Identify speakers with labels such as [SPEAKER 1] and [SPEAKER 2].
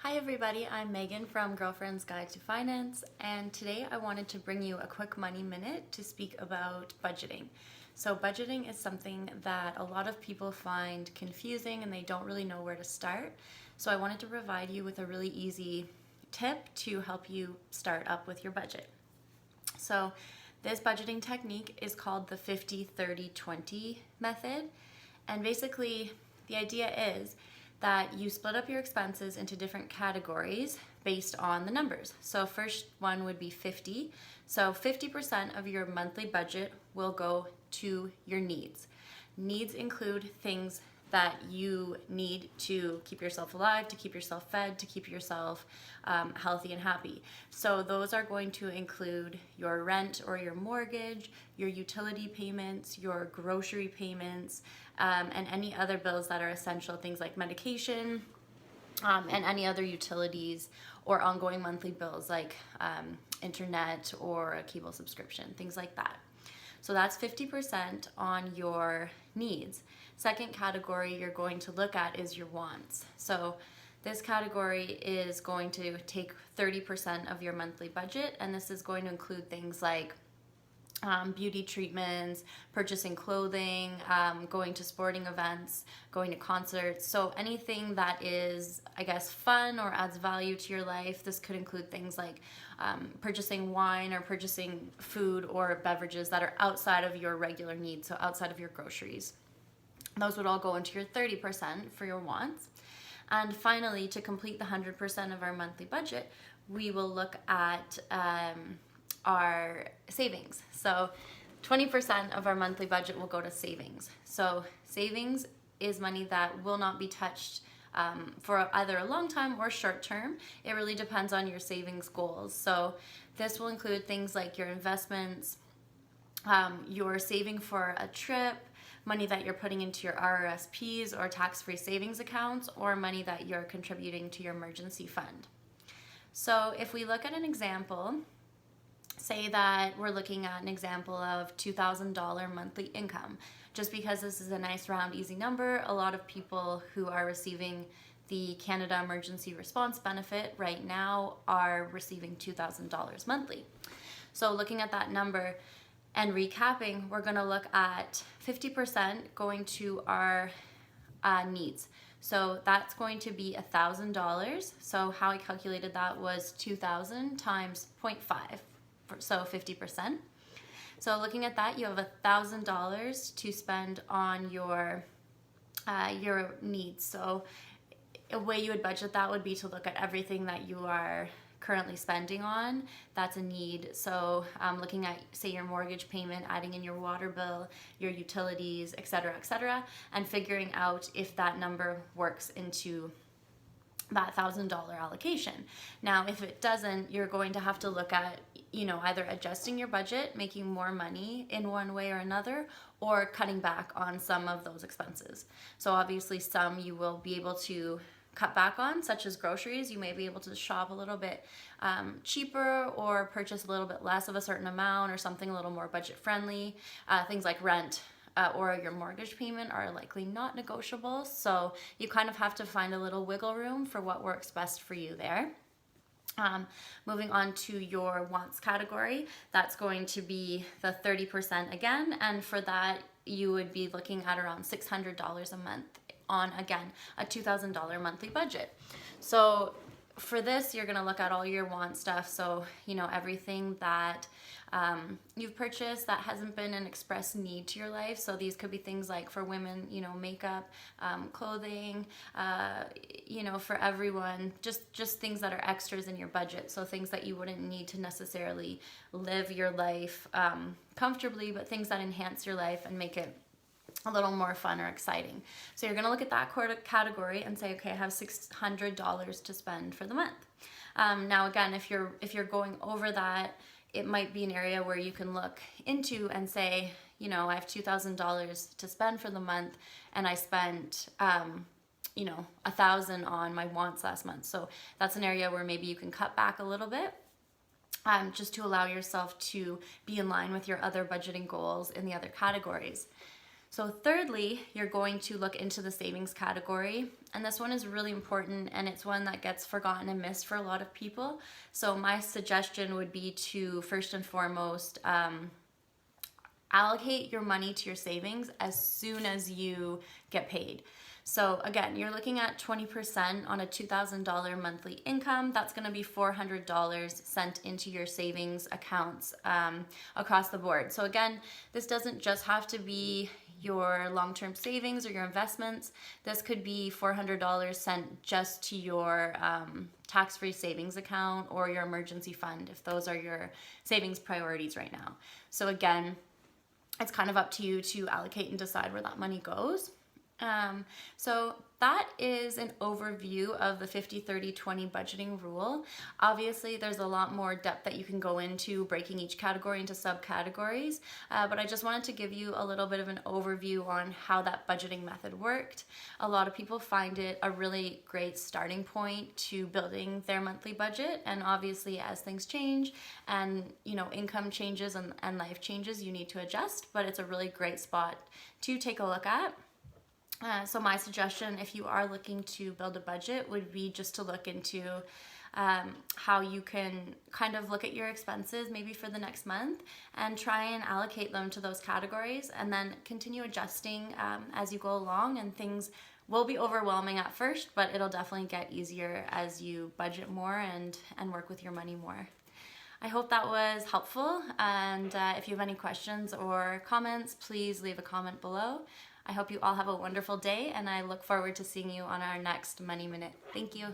[SPEAKER 1] Hi everybody, I'm Megan from Girlfriend's Guide to Finance, and today I wanted to bring you a quick money minute to speak about budgeting. So budgeting is something that a lot of people find confusing and they don't really know where to start. So I wanted to provide you with a really easy tip to help you start up with your budget. So this budgeting technique is called the 50-30-20 method, and basically the idea is that you split up your expenses into different categories based on the numbers. So first one would be 50. So 50% of your monthly budget will go to your needs. Needs include things that you need to keep yourself alive, to keep yourself fed, to keep yourself healthy and happy. So those are going to include your rent or your mortgage, your utility payments, your grocery payments, and any other bills that are essential, things like medication, and any other utilities or ongoing monthly bills like internet or a cable subscription, things like that. So that's 50% on your needs. Second category you're going to look at is your wants. So this category is going to take 30% of your monthly budget, and this is going to include things like beauty treatments, purchasing clothing, going to sporting events, going to concerts. So anything that is, I guess, fun or adds value to your life. This could include things like purchasing wine or purchasing food or beverages that are outside of your regular needs, so outside of your groceries. Those would all go into your 30% for your wants. And finally, to complete the 100% of our monthly budget, we will look at our savings. So 20% of our monthly budget will go to savings. So savings is money that will not be touched for either a long time or short term. It really depends on your savings goals. So this will include things like your investments, your saving for a trip, money that you're putting into your RRSPs or tax-free savings accounts, or money that you're contributing to your emergency fund. So if we look at an example, say that we're looking at an example of $2,000 monthly income. Just because this is a nice round easy number, a lot of people who are receiving the Canada Emergency Response Benefit right now are receiving $2,000 monthly. So looking at that number and recapping, we're going to look at 50% going to our needs. So that's going to be $1,000. So how I calculated that was 2,000 times 0.5. So 50%. So looking at that, you have $1,000 to spend on your needs. So a way you would budget that would be to look at everything that you are currently spending on. That's a need. So looking at, say, your mortgage payment, adding in your water bill, your utilities, etc., and figuring out if that number works into that $1,000 allocation. Now, if it doesn't, you're going to have to look at, either adjusting your budget, making more money in one way or another, or cutting back on some of those expenses. So obviously some you will be able to cut back on, such as groceries. You may be able to shop a little bit cheaper or purchase a little bit less of a certain amount or something a little more budget friendly. Things like rent or your mortgage payment are likely not negotiable. So you kind of have to find a little wiggle room for what works best for you there. Moving on to your wants category, that's going to be the 30% again, and for that you would be looking at around $600 a month on, again, a $2,000 monthly budget. So for this, you're going to look at all your want stuff. So, everything that you've purchased that hasn't been an express need to your life. So these could be things like, for women, makeup, clothing, for everyone, just things that are extras in your budget. So things that you wouldn't need to necessarily live your life comfortably, but things that enhance your life and make it a little more fun or exciting. So you're going to look at that category and say, okay, I have $600 to spend for the month. Now again, if you're going over that, it might be an area where you can look into and say, I have $2,000 to spend for the month, and I spent $1,000 on my wants last month. So that's an area where maybe you can cut back a little bit, just to allow yourself to be in line with your other budgeting goals in the other categories. So thirdly, you're going to look into the savings category. And this one is really important, and it's one that gets forgotten and missed for a lot of people. So my suggestion would be to first and foremost allocate your money to your savings as soon as you get paid. So again, you're looking at 20% on a $2,000 monthly income. That's going to be $400 sent into your savings accounts across the board. So again, this doesn't just have to be your long-term savings or your investments. This could be $400 sent just to your tax-free savings account or your emergency fund, if those are your savings priorities right now. So again, it's kind of up to you to allocate and decide where that money goes. So that is an overview of the 50-30-20 budgeting rule. Obviously, there's a lot more depth that you can go into breaking each category into subcategories, but I just wanted to give you a little bit of an overview on how that budgeting method worked. A lot of people find it a really great starting point to building their monthly budget, and obviously as things change and income changes and life changes, you need to adjust, but it's a really great spot to take a look at. So my suggestion, if you are looking to build a budget, would be just to look into how you can kind of look at your expenses maybe for the next month and try and allocate them to those categories, and then continue adjusting as you go along. And things will be overwhelming at first, but it'll definitely get easier as you budget more and work with your money more. I hope that was helpful, and if you have any questions or comments, please leave a comment below. I hope you all have a wonderful day, and I look forward to seeing you on our next Money Minute. Thank you.